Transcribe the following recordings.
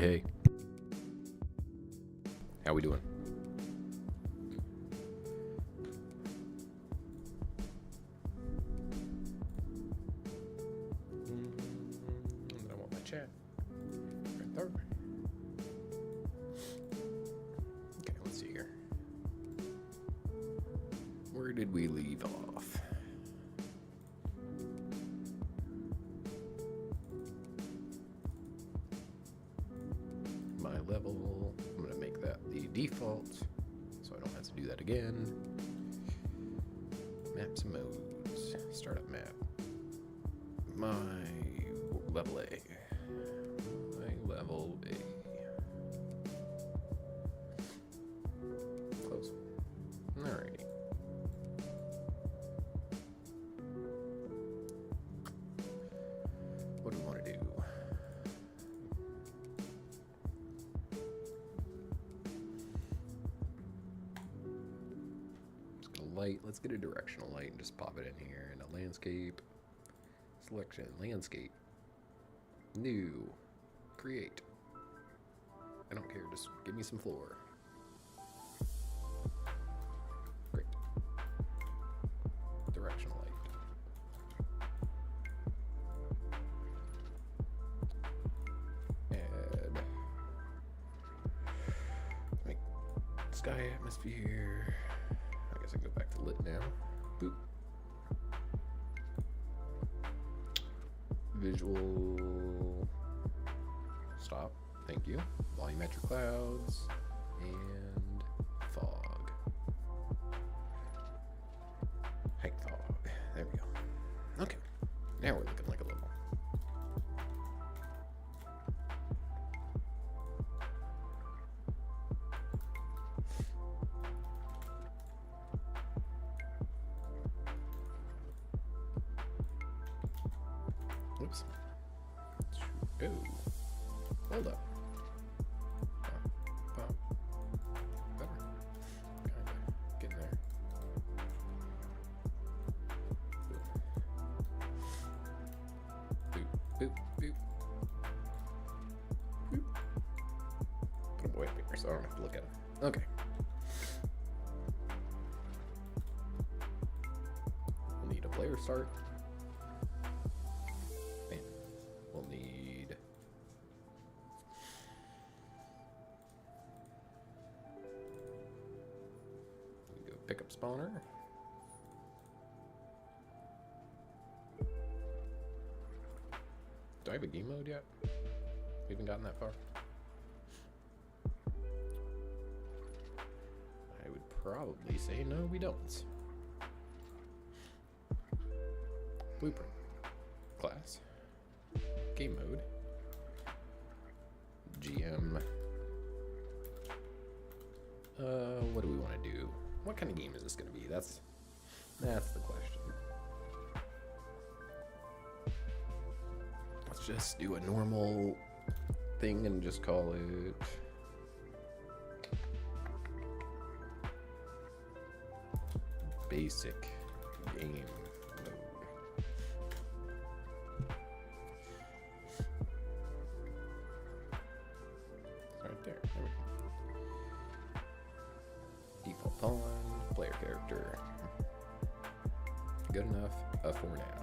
Hey. How we doing? I want my chat. Right there. Okay, let's see here. Where did we leave off? My level, I'm going to make that the default so I don't have to do that again. Maps and modes. Startup map. My level A. My level A. Close. Alrighty. What do we want to do? Let's get a light. Let's get a directional light and just pop it in here. And a landscape. Selection. Landscape. New. Create. I don't care. Just give me some floor. Great. Directional light. Add. Make sky atmosphere. I guess I can go back to lit now. Boop. Visual. Stop. Thank you. Volumetric clouds. And fog. Height fog. There we go. Okay. Now we're looking like a level. Oops. Oh. Hold up. Pop. Better. Kinda. Getting there. Boop. Boop. Boop. Boop. Put them away up here so I don't have to look at them. Okay. We'll need a player start. We'll need go pick up spawner. Do I have a game mode yet? We haven't gotten that far. I would probably say no, we don't. Blueprint. Class. Game mode. GM. What do we want to do? What kind of game is this going to be? That's the question. Let's just do a normal thing and just call it basic game. There we go. Default pawn, player character. Good enough for now.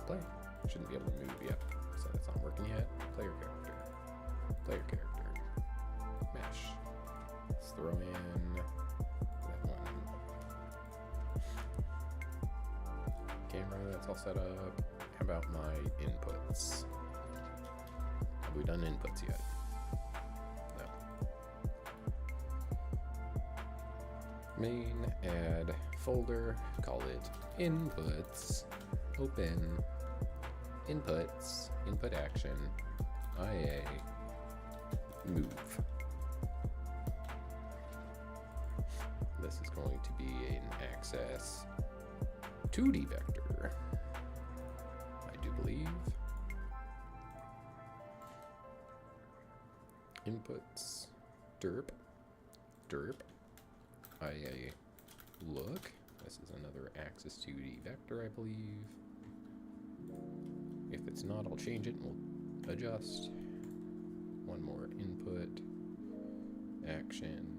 Play. Shouldn't be able to move yet, so that's not working yet. Player character. Player character. Mesh. Let's throw in that one. Camera, that's all set up. How about my inputs? Have we done inputs yet? No. Main, add folder, call it inputs, open, inputs, input action, IA, move. This is going to be an access 2D vector, I do believe. Inputs, derp, IA, look. This is another axis 2D vector, I believe. If it's not, I'll change it and we'll adjust. One more input, action.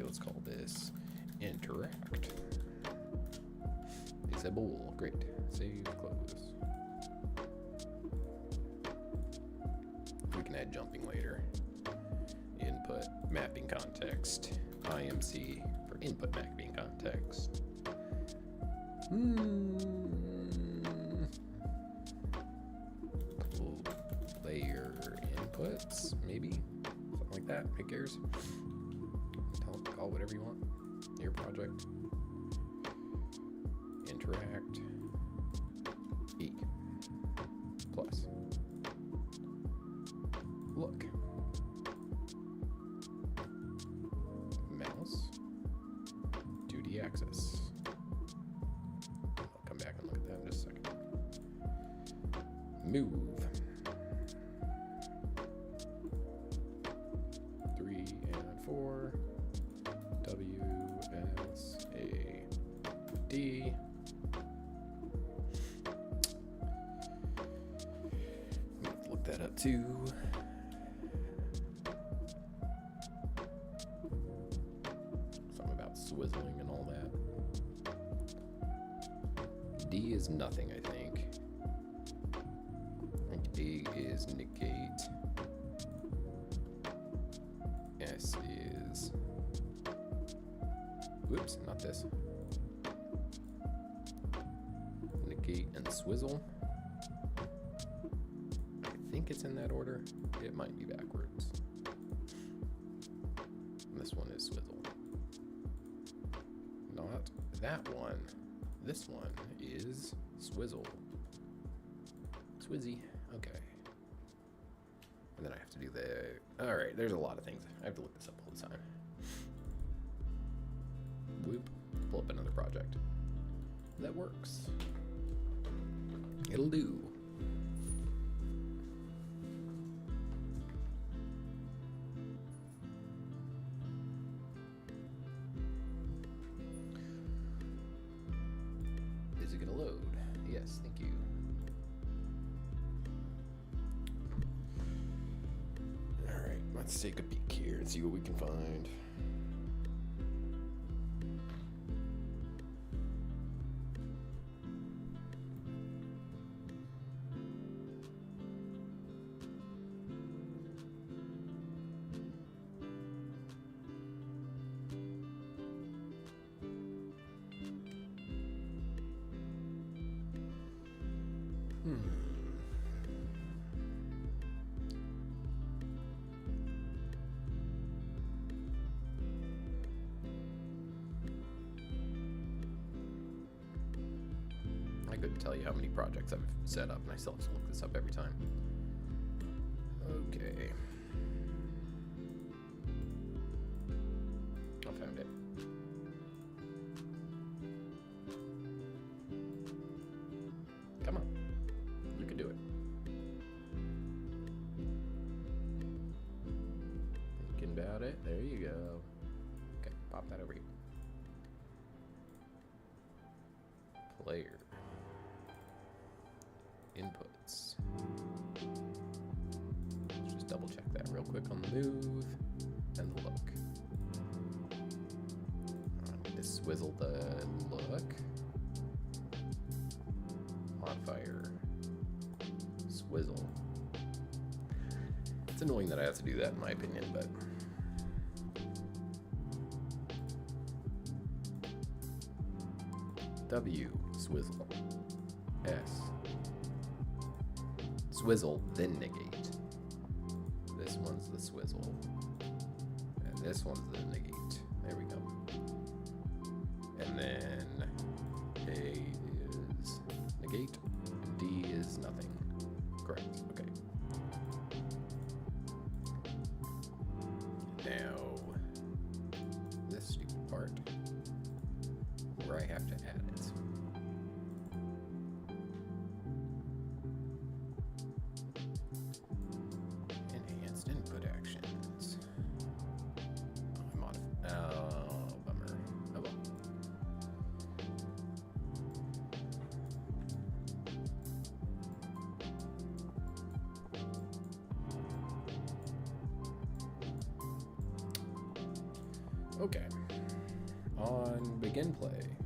Let's call this interact. Disable, great. Save, close. We can add jumping later. Input, mapping context, IMC for input mapping context. Player inputs, maybe? Something like that, who cares? Call whatever you want. Your project. Interact. E. Plus. Look. Mouse. 2D axis. I'll come back and look at that in just a second. Move. 3 and 4. W, S, A, D. Let's look that up too. Something about swizzling and all that. D is nothing, I think. I think A is negate. S is... Whoops, not this. Negate and swizzle. I think it's in that order. It might be backwards. And this one is swizzle. Not that one. This one is swizzle. Swizzy. Okay. And then I have to do the... Alright, there's a lot of things. I have to look this up all the time. Whoop, pull up another project. That works. It'll do. Is it gonna load? Yes, thank you. Alright, let's take a peek here and see what we can find. I couldn't tell you how many projects I've set up, and I still have to look this up every time. Okay. I found it. Come on. You can do it. Thinking about it. There you go. Okay, pop that over here. Player. Inputs. Let's just double check that real quick on the move and the look. I need to swizzle the look. Modifier. Swizzle. It's annoying that I have to do that in my opinion, but W, swizzle. S, swizzle, then negate. This one's the swizzle. And this one's the negate. There we go. And then A is negate, and D is nothing. Correct, okay. Now, this stupid part, where I have to add it. Enhanced input actions. Oh, bummer. Oh well. Okay. On begin play.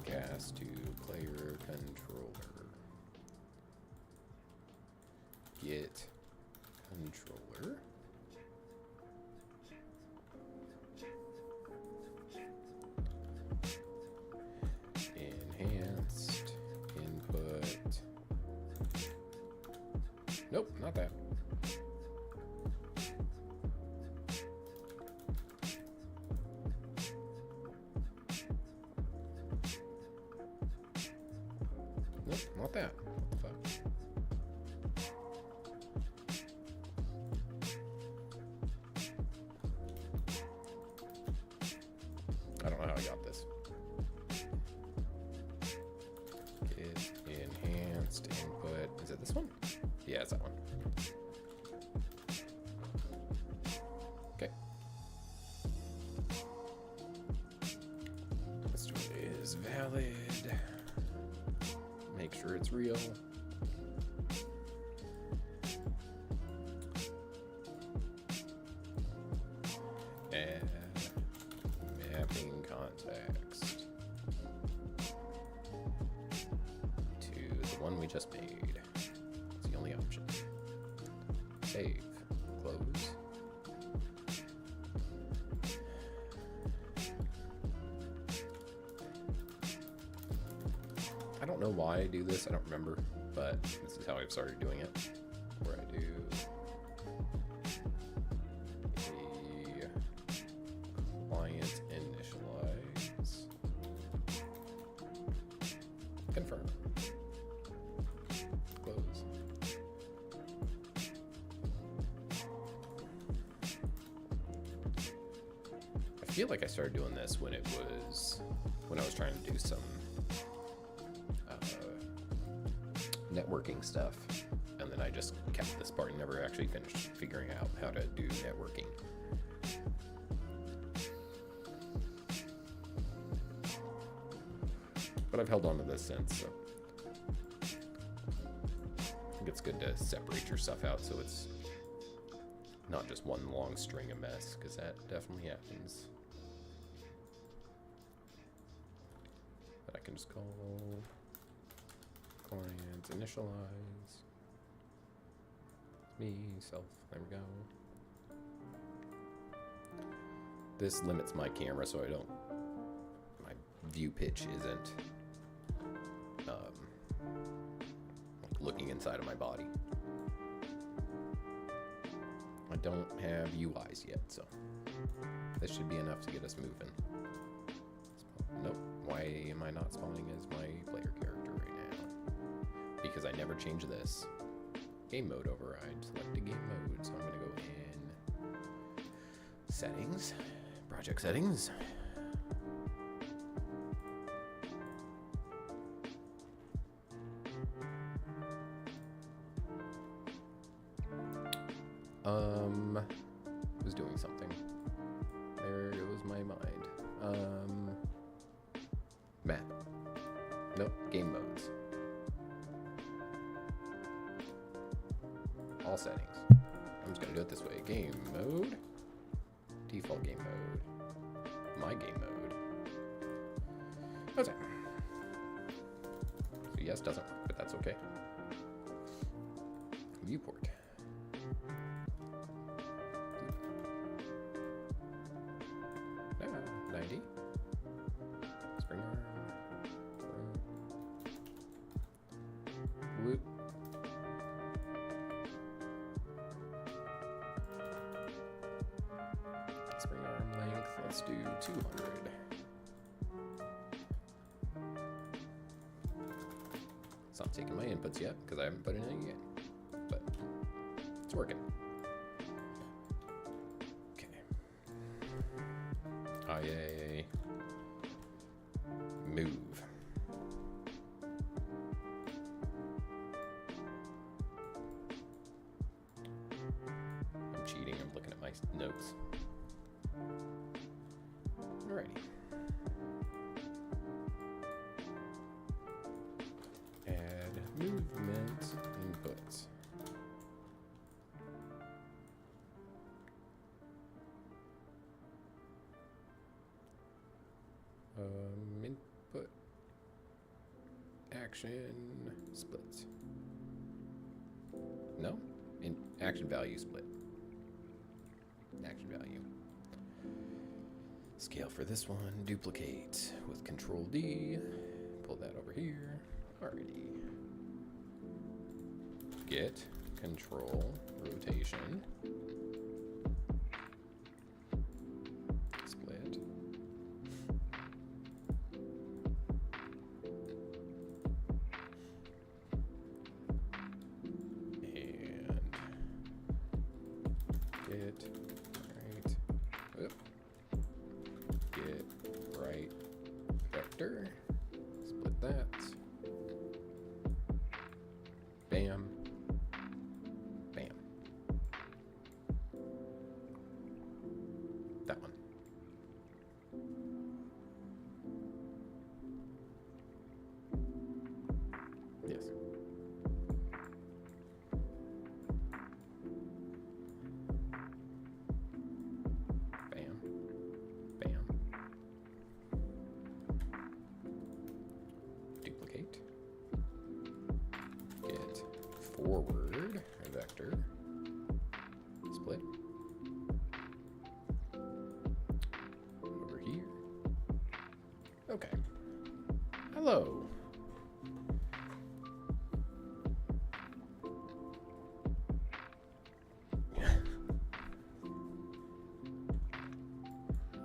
Cast to player controller. Get controller. Enhanced input. Nope, not that. Nope, not that. What the fuck? I don't know how I got this. Get enhanced input. Is it this one? Yeah, it's that one. Okay. This one is valid. Make sure it's real. Add mapping context to the one we just made. It's the only option. Save. Close. I don't know why I do this, I don't remember, but this is how I've started doing it. Where I do a client initialize, confirm, close. I feel like I started doing this when I was trying to do some networking stuff, and then I just kept this part and never actually finished figuring out how to do networking. But I've held on to this since, so I think it's good to separate your stuff out so it's not just one long string of mess, because that definitely happens. But I can just call client initialize. It's me, self, there we go. This limits my camera so my view pitch isn't looking inside of my body. I don't have UIs yet, so this should be enough to get us moving. Nope, why am I not spawning as my player character right now? Because I never change this. Game mode override, select a game mode, so I'm gonna go in settings, project settings. Was doing something. There goes my mind. Map. Nope, game modes. All settings. I'm just gonna do it this way. Game mode. Default game mode. My game mode. Okay. So yes doesn't work, but that's okay. Viewport. 90. Spring arm. Whoop. Spring arm length. Let's do 200. It's not taking my inputs yet because I haven't put it in yet, but it's working. IA move. I'm cheating, I'm looking at my notes. Alrighty. Add movement inputs. Input action splits. No? In action value split. Action value. Scale for this one, duplicate with Control D. Pull that over here. Alrighty. Get control rotation. Split. And get right. Whoop. Get right vector. Split that. Bam. Bam. That one. Yes. Bam. Bam. Duplicate. Get forward vector. Split. Over here. Okay. Hello.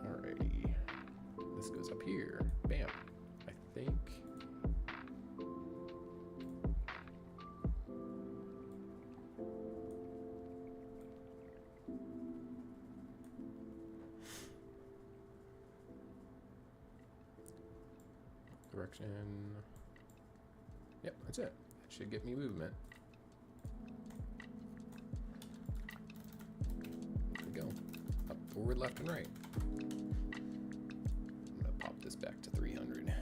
Alrighty. This goes up here. Bam. I think. Direction. Yep, that's it. That should get me movement. There we go. Up, forward, left, and right. I'm gonna pop this back to 300.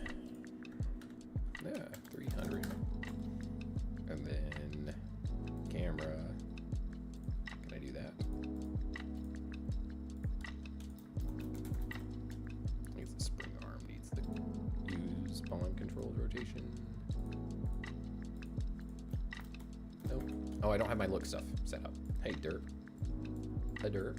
Yeah, 300. And then camera. Can I do that? Needs the spring arm. Needs the use pawn controlled rotation. Nope. Oh, I don't have my look stuff set up. Hey, dirt. The dirt.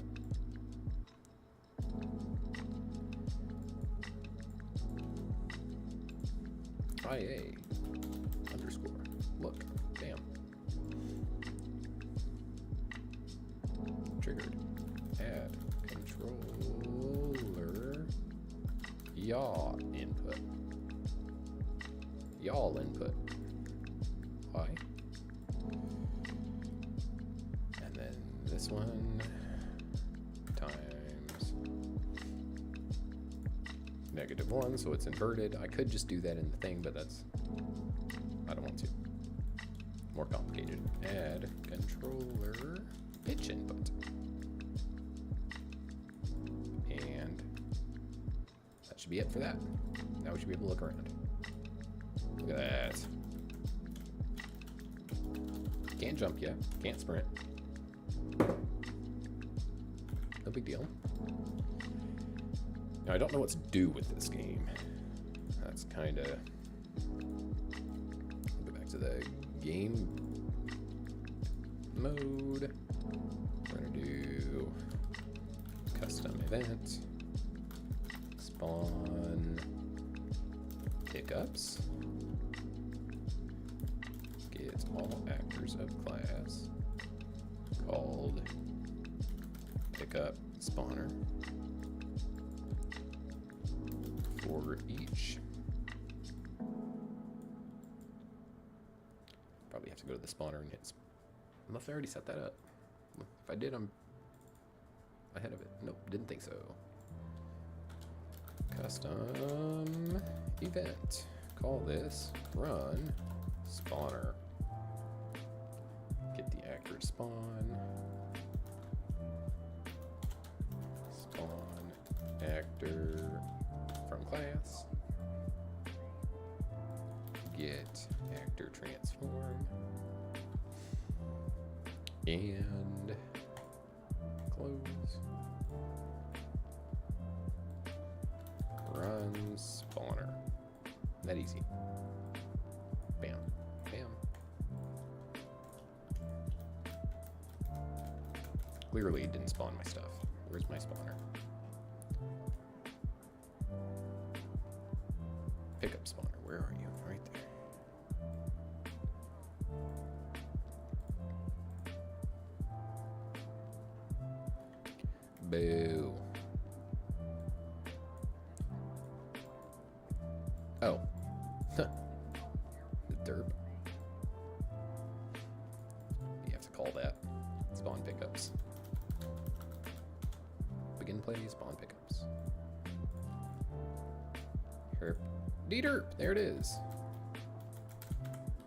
IA underscore look. Bam. Triggered. Add controller yaw input. Y'all input. Why? And then this one times -1, so it's inverted. I could just do that in the thing, but that's, I don't want to. More complicated. Add controller pitch input. And that should be it for that. Now we should be able to look around. Look at that. Can't jump yet. Can't sprint. No big deal. Now I don't know what to do with this game. That's kind of. Go back to the game mode. We're gonna do custom event. Spawn pickups. Get all actors of class called pickup spawner for each. Probably have to go to the spawner and hit. Unless I already set that up. If I did, I'm ahead of it. Nope, didn't think so. Custom event. Call this run spawner. Get the accurate spawn. Spawn actor from class. Get actor transform. And close. Run spawner. That easy. Bam. Bam. Clearly it didn't spawn my stuff. Where's my spawner? Pickup spawner. Where are you? Right there. Boo. Oh. The derp. You have to call that. Spawn pickups. Begin play, spawn pickups. Herp. D-derp. There it is.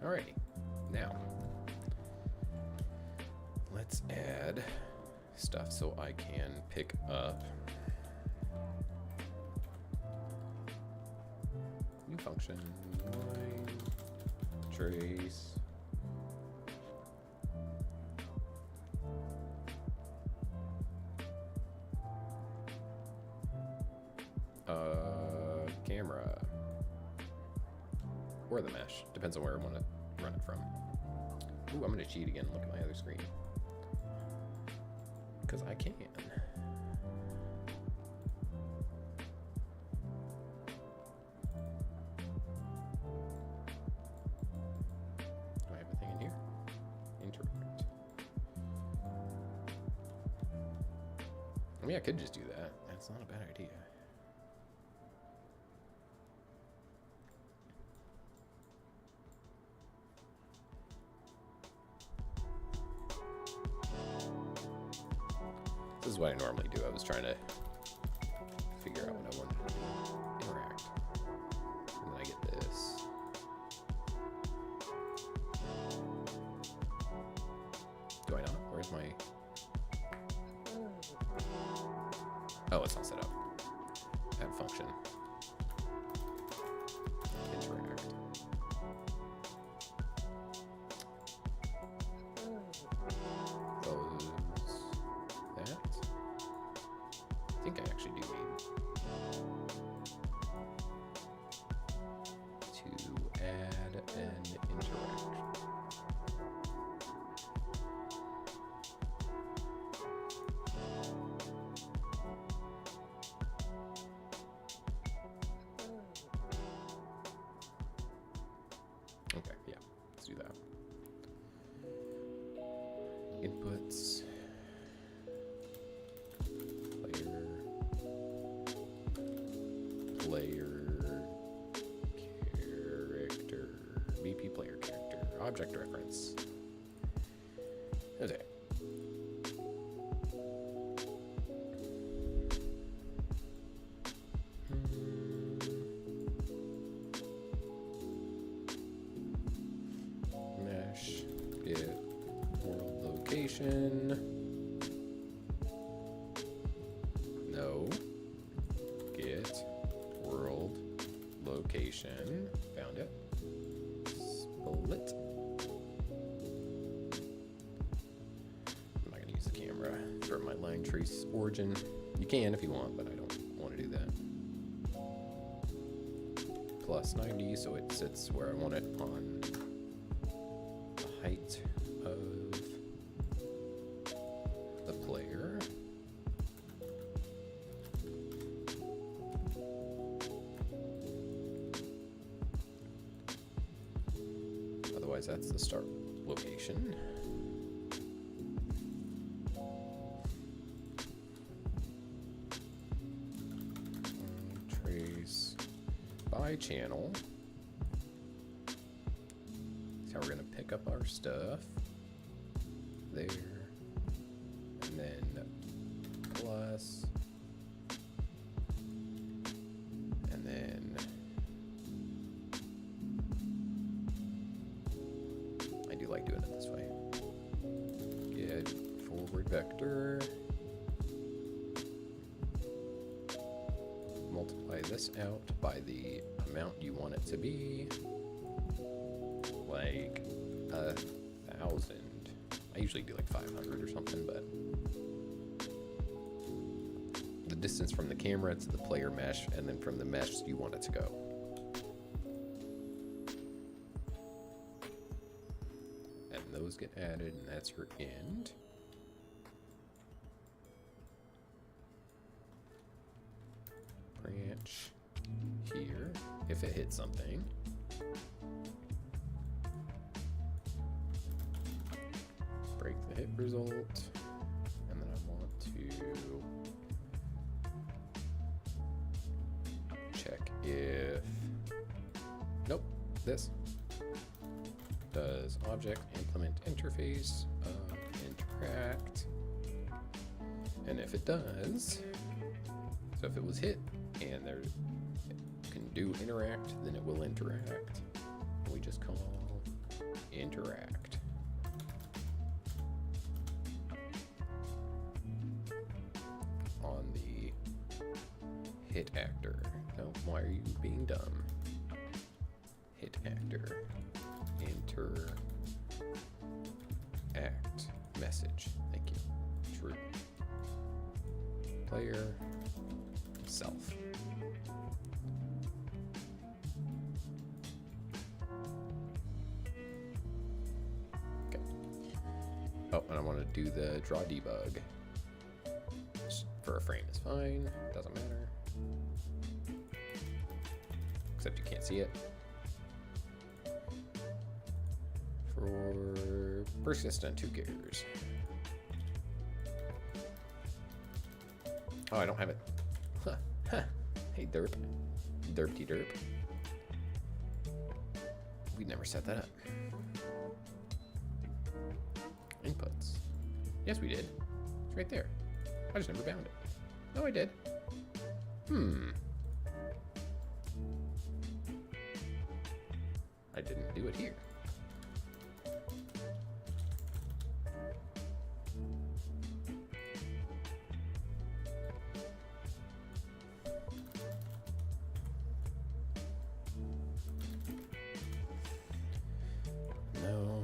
Alrighty. Now. Let's add stuff so I can pick up new function, line, trace, camera, or the mesh, depends on where I want to run it from. Ooh, I'm gonna cheat again and look at my other screen. Because I can. Do I have a thing in here? Interact. I mean, I could just do that. That's not a bad idea. This is what I normally do. I was trying to figure out what I wanted to interact. And then I get this. Do I not? Where's my... Oh, it's not set up. Add function. Interact. Close that. I think I actually do need to add an interaction. Okay, yeah, let's do that. Inputs. Player character, BP player character, object reference. Okay. Mesh, get world location. No. Get world location. Found it. Split. I'm not gonna use the camera for my line trace origin. You can if you want, but I don't want to do that. Plus 90, so it sits where I want it on the height of the player. Otherwise, that's the start location. Trace by channel. That's how we're gonna pick up our stuff. There. And then plus. And then I do like doing it this way. Get forward vector. Multiply this out by the amount you want it to be. Like 1,000. I usually do like 500 or something, but the distance from the camera to the player mesh, and then from the mesh you want it to go. And those get added, and that's your end. Branch here, if it hits something. Break the hit result, and then I want to check if, nope, this. Does object implement interface of interact? And if it does, so if it was hit and there can do interact, then it will interact. We just call interact. On the hit actor. No, why are you being dumb? Hit actor. Interact message. Thank you. True. Player self. Okay. Oh, and I want to do the draw debug. For a frame is fine. Doesn't matter. Except you can't see it. For persistent, who cares? Oh, I don't have it. Huh. Huh. Hey, derp. Derpty derp. We never set that up. Inputs. Yes, we did. It's right there. I just never bound it. No, I did. I didn't do it here. No.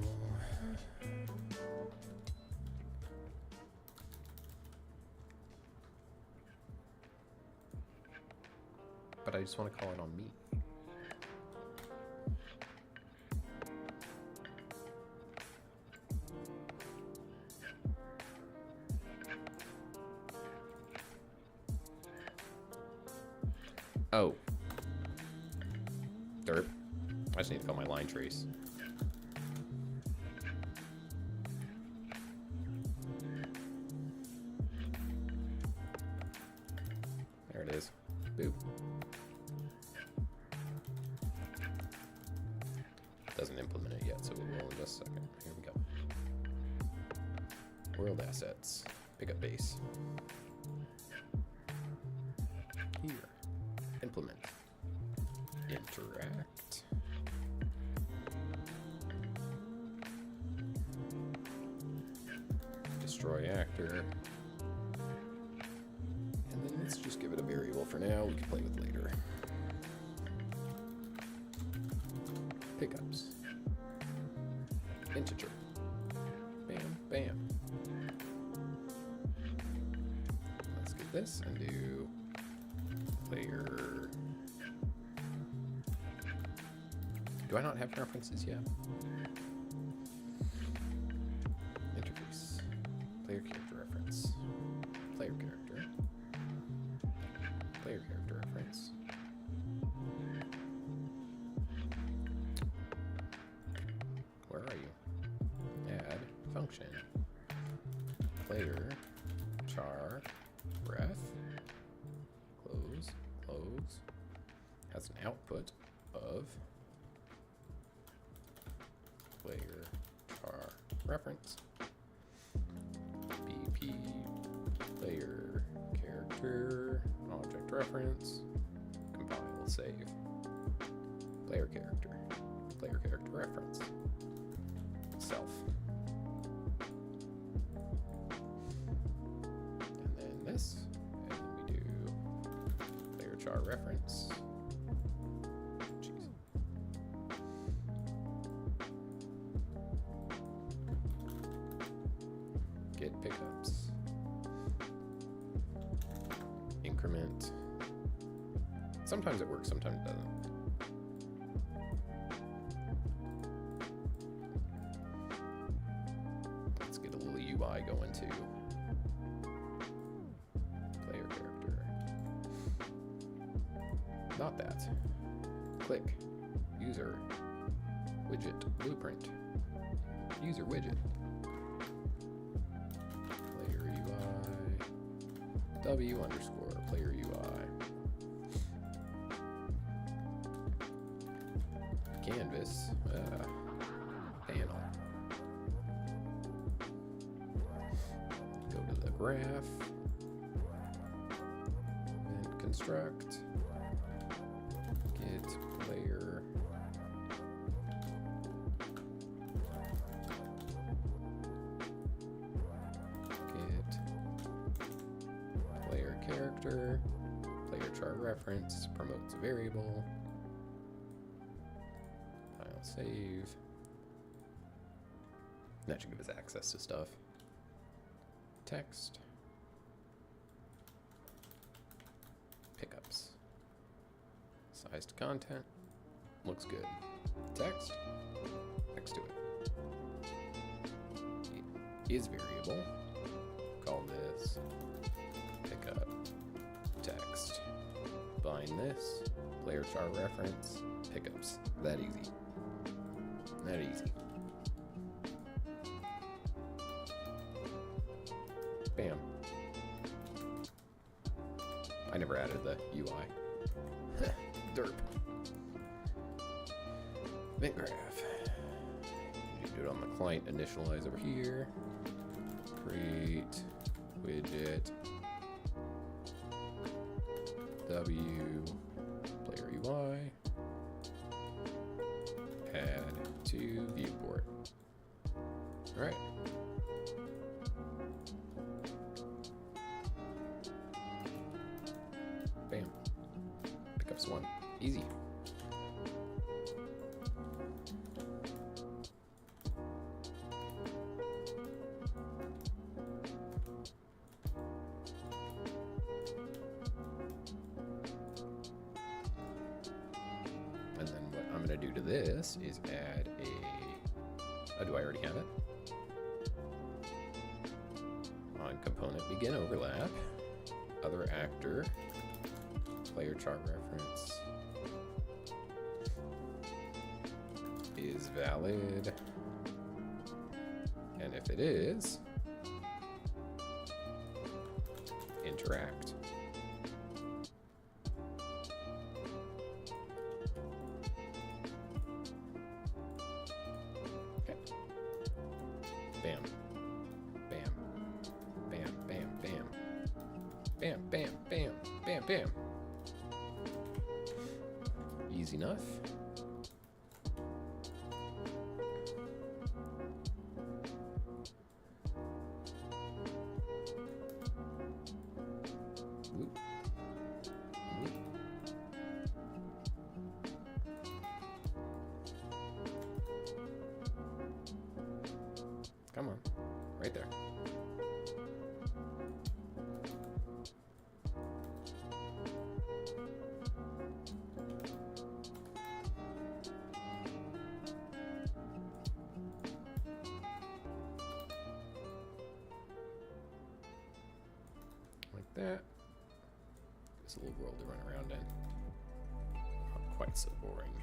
But I just want to call it on me. Oh. Derp. I just need to call my line trace. There it is. Boop. Doesn't implement it yet, so we will in just a second. Here we go. World assets. Pick up base. Here. Implement. Interact. Destroy actor. And then let's just give it a variable for now. We can play with later. Pickups. Integer. Bam, bam. Let's get this and do player. Do I not have references yet? Interface. Player character reference. Player character. Player character reference. Where are you? Add function. Player char ref. Close. Close. Has an output of player char reference. BP player character object reference. Compile, save. Player character reference. Self. And then this, and then we do player char reference. Jeez. Get pickups. Sometimes it works, sometimes it doesn't. Let's get a little UI going too. Player character. Not that. Click. User. Widget. Blueprint. User widget. Player UI. W underscore player UI. Canvas. Panel. Go to the graph. And construct. Get player. Character, player chart reference, promotes a variable, file save. That should give us access to stuff. Text, pickups, size to content, looks good. Text, next to it. It is variable, call this pickup. Text. Bind this. Player chart reference. Pickups. That easy. That easy. Bam. I never added the UI. Derp. Event graph. You do it on the client initialize over here. Create widget. W player UI, add to viewport. All right. Bam. Pickups 1. Easy. Do to this is add a, do I already have it? On component begin overlap, other actor, player chart reference is valid, and if it is, interact. Bam. Bam. Bam, bam, bam. Bam, bam, bam, bam, bam. Easy enough. Whoop. Whoop. Come on, right there. Like that. It's a little world to run around in. Not quite so boring,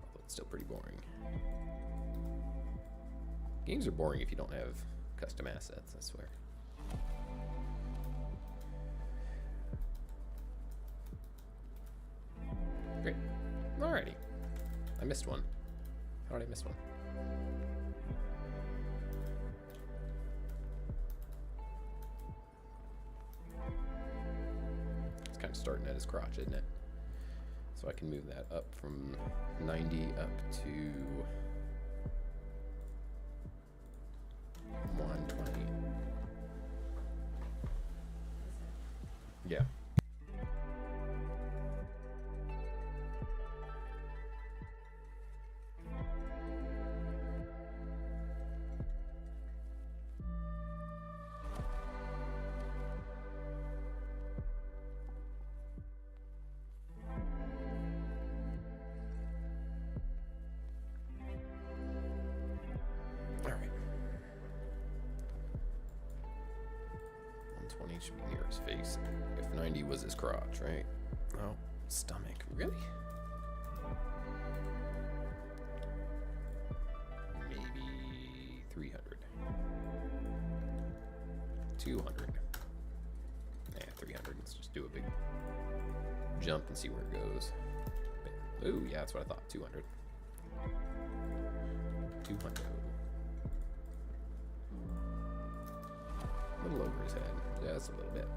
although it's still pretty boring. Games are boring if you don't have custom assets, I swear. Great. Alrighty. I missed one. How did I miss one? It's kind of starting at his crotch, isn't it? So I can move that up from 90 up to 120. Yeah. 90 should be near his face. If 90 was his crotch, right? Oh, stomach. Really? Maybe 300. 200. Nah, 300. Let's just do a big jump and see where it goes. Ooh, yeah, that's what I thought. 200. 200. A little over his head. Yeah, that's a little bit.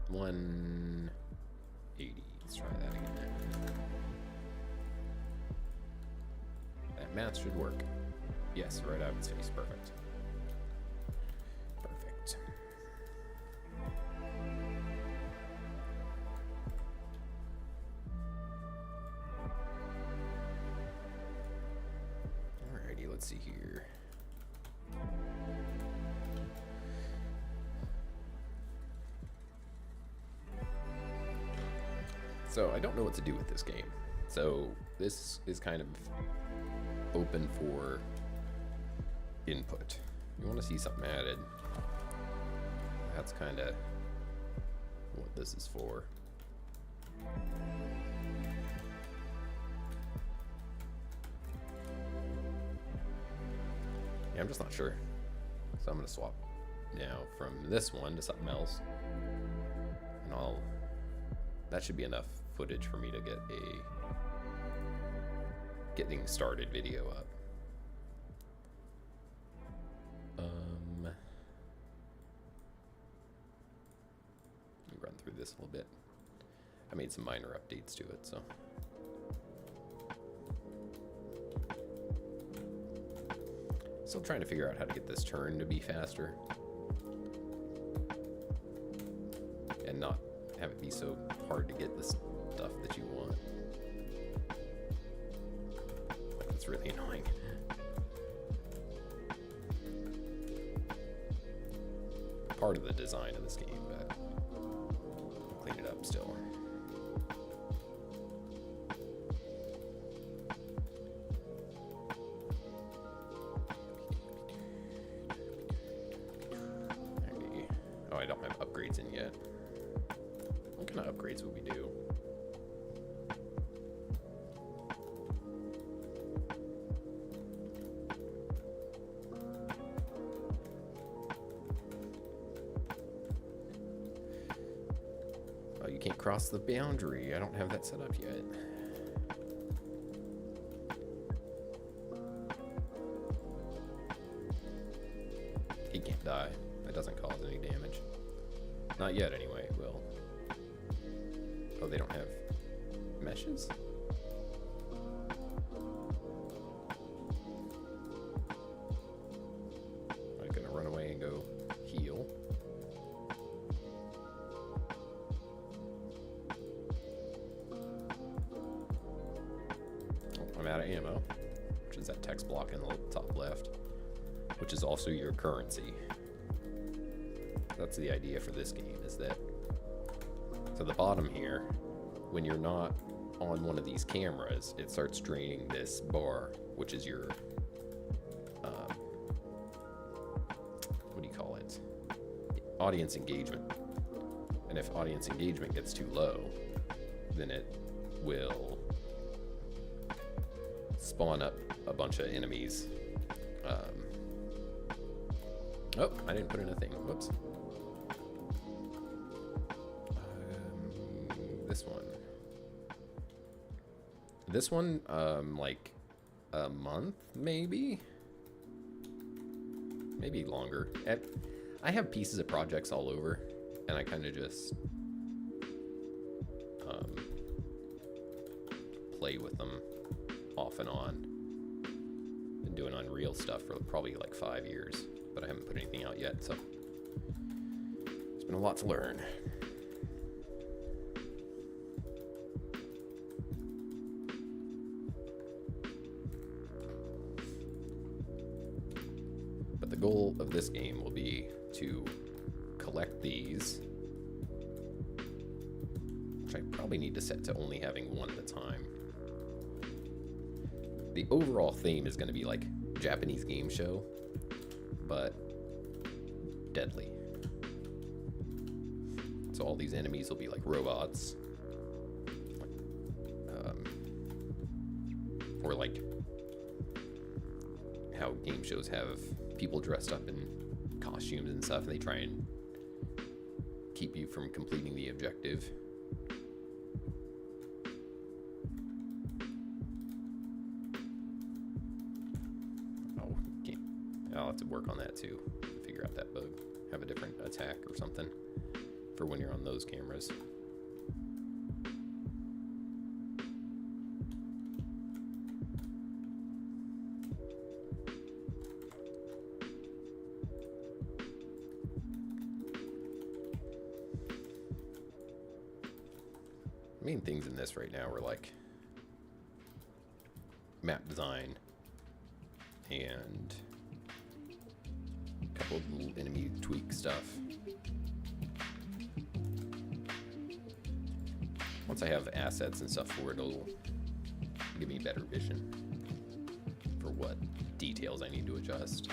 180. Let's try that again. That math should work. Yes, right out of his face. Perfect. Perfect. Alrighty, let's see here. So I don't know what to do with this game. So this is kind of open for input. You want to see something added. That's kind of what this is for. Yeah, I'm just not sure. So I'm going to swap now from this one to something else. And that should be enough footage for me to get a getting started video up. Let me run through this a little bit. I made some minor updates to it, so. Still trying to figure out how to get this turn to be faster. And not have it be so hard to get the stuff that you want. That's really annoying. Part of the design of this game, but I'll clean it up still. Oh, I don't have upgrades in yet. What kind of upgrades would we do? Oh, you can't cross the boundary. I don't have that set up yet. He can't die. That doesn't cause any damage. Not yet, anyway. It will. Oh, they don't have meshes? I'm gonna run away and go heal. Oh, I'm out of ammo, which is that text block in the top left, which is also your currency. That's the idea for this game, is that to the bottom here, when you're not on one of these cameras, it starts draining this bar, which is your, what do you call it? Audience engagement. And if audience engagement gets too low, then it will spawn up a bunch of enemies. Oh, I didn't put in a thing. Whoops. This one, like a month, maybe longer. I have pieces of projects all over, and I kind of just play with them off and on. Been doing Unreal stuff for probably like 5 years, but I haven't put anything out yet, so it's been a lot to learn. But the goal of this game will be to collect these, which I probably need to set to only having one at a time. The overall theme is going to be like Japanese game show, but deadly. So all these enemies will be like robots. Or like how game shows have people dressed up in costumes and stuff, and they try and keep you from completing the objective. Oh, can't. I'll have to work on that too. Figure out that bug. Have a different attack or something for when you're on those cameras. Main things in this right now are like map design and a couple of little enemy tweak stuff. Once I have assets and stuff for it, it'll give me better vision for what details I need to adjust.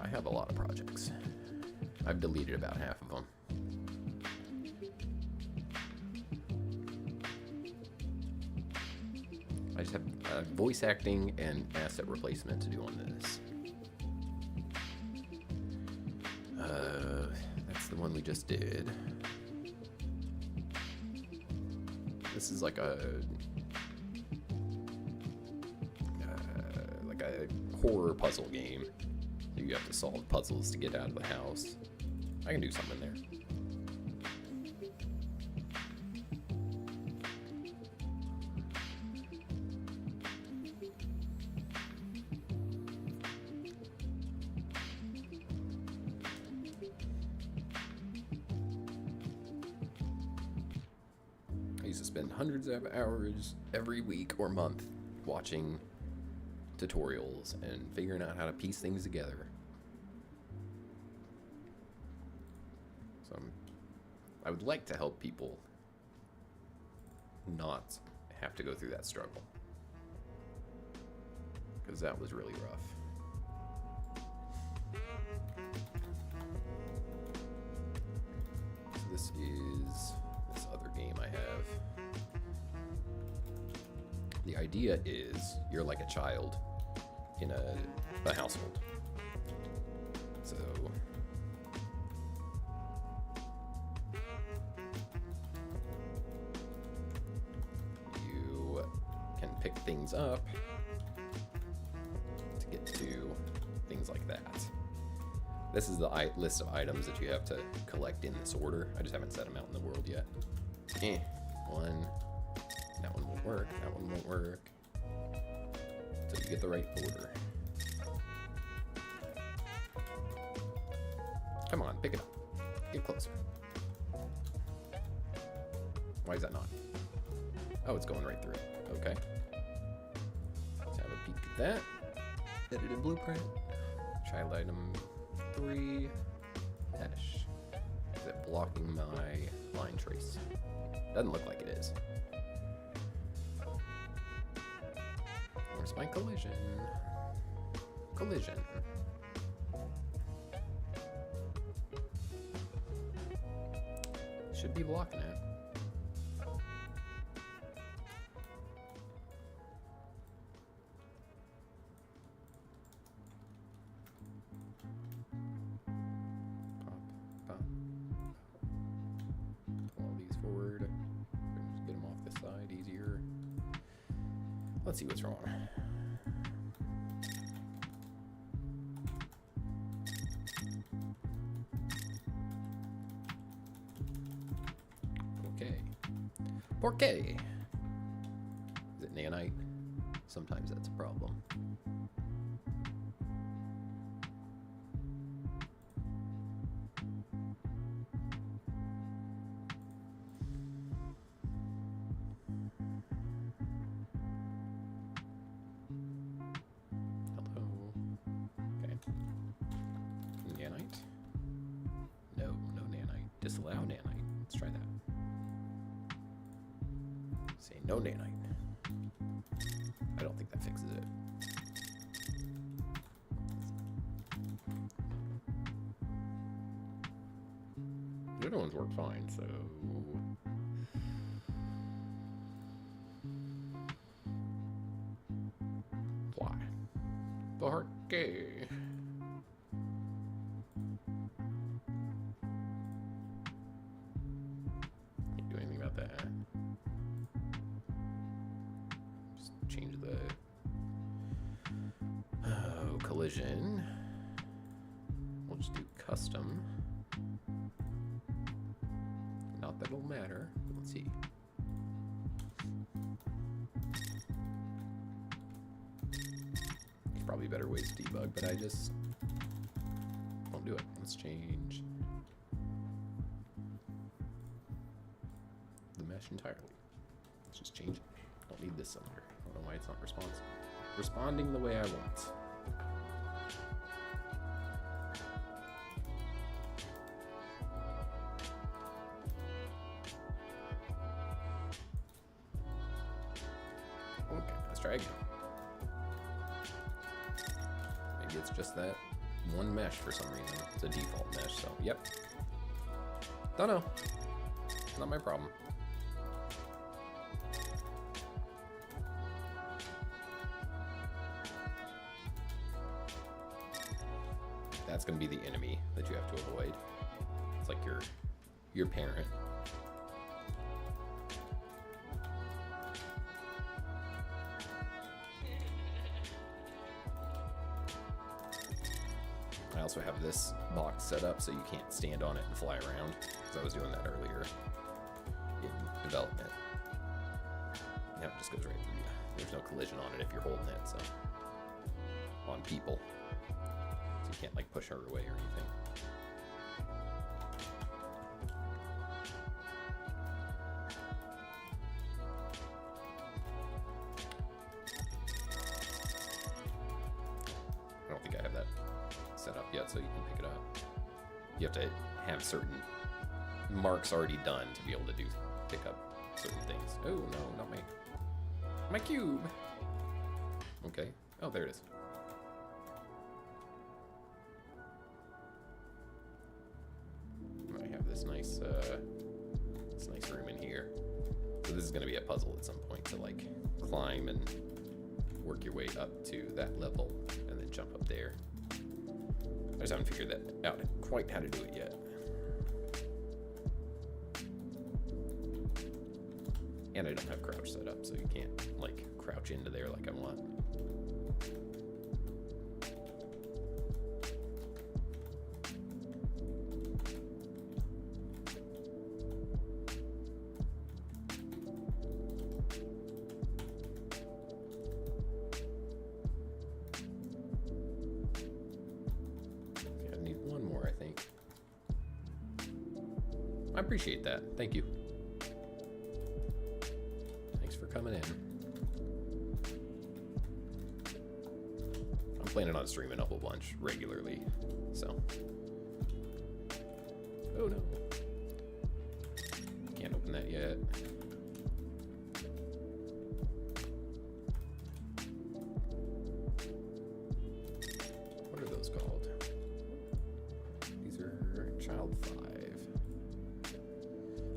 I have a lot of projects. I've deleted about half of them. I just have voice acting and asset replacement to do on this. That's the one we just did. This is like a horror puzzle game. You have to solve puzzles to get out of the house. I can do something there. I used to spend hundreds of hours every week or month watching tutorials and figuring out how to piece things together. So I would like to help people not have to go through that struggle, because that was really rough. So this is this other game I have. The idea is you're like a child in a household. So you can pick things up to get to things like that. This is the list of items that you have to collect in this order. I just haven't set them out in the world yet. One. That one won't work. That one won't work. So you get the right order. Come on, pick it up. Get closer. Why is that not? Oh, it's going right through. Okay. Let's have a peek at that. Edited blueprint. Child item 3. Dash. Is it blocking my line trace? Doesn't look like it is. Where's my collision? Collision. Should be blocking it. Pop. Pull all these forward. Just get them off this side easier. Let's see what's wrong. Okay. Is it nanite? Sometimes that's a problem. Hello. Okay. Yeah, Say no nanite. I don't think that fixes it. The other ones work fine, so... Fly. Barkay. Can't do anything about that. Just change the... Oh, collision. We'll just do custom. Not that it'll matter. Let's see. There's probably better ways to debug, but I just won't do it. Let's change the mesh entirely. Let's just change it. Don't need this cylinder. I don't know why it's not responding the way I want. Okay, let's try again. Maybe it's just that one mesh for some reason. It's a default mesh, so yep. Don't know. Not my problem. That's gonna be the enemy that you have to avoid. It's like your parent. I also have this box set up so you can't stand on it and fly around, because I was doing that earlier in development. Now it just goes right through you. There's no collision on it if you're holding it, so on people. So you can't like push her away or anything. I don't think I have that set up yet, so you can pick it up. You have to have certain marks already done to be able to pick up certain things. Oh no, not my cube. Okay. Oh, there it is. I have this nice room in here. So this is going to be a puzzle at some point to like climb and work your way up to that level and then jump up there. I just haven't figured that out quite how to do it yet. And I don't have crouch set up, so you can't like crouch into there like I want. I need one more, I think. I appreciate that. Thank you. For coming in. I'm planning on streaming a whole bunch regularly, so. Oh no. Can't open that yet. What are those called? These are child 5.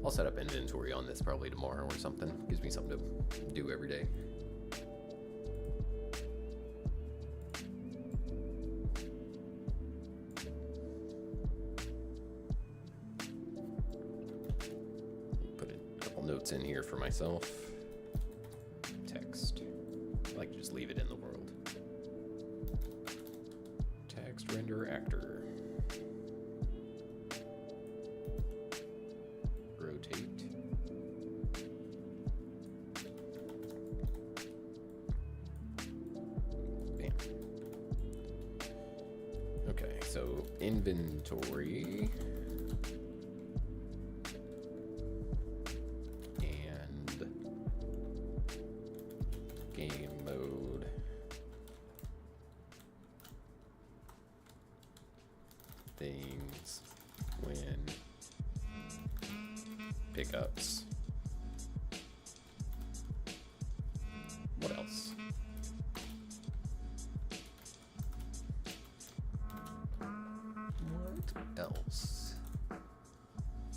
I'll set up inventory on this probably tomorrow or something. Gives me something to do every day. Put a couple notes in here for myself. Text. I like to just leave it in the world. Text render actor. Okay, so inventory and game mode things when pickups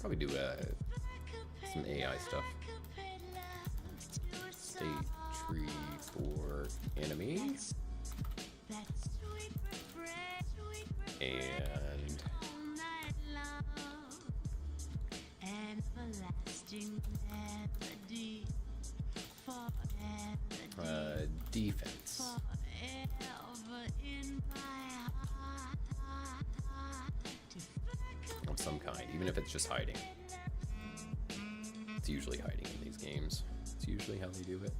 Probably do some AI stuff. State tree for enemy. And defense. Of some kind, even if it's just hiding. It's usually hiding in these games. It's usually how they do it.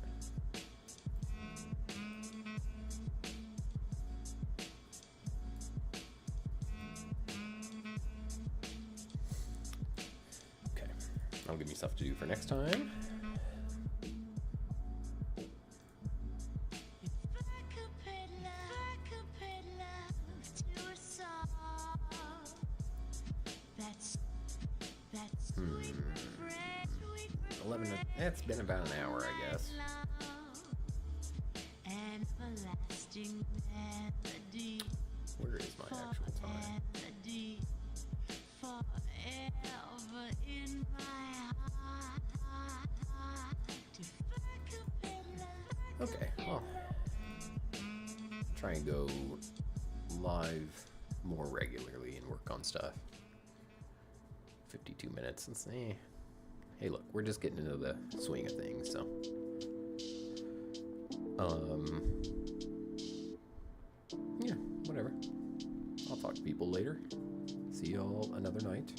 Okay, I'll give me stuff to do for next time. It's been about an hour, I guess. Where is my actual time? Okay, well, try and go live more regularly and work on stuff. 52 minutes since hey, look, we're just getting into the swing of things, so. Yeah, whatever. I'll talk to people later. See y'all another night.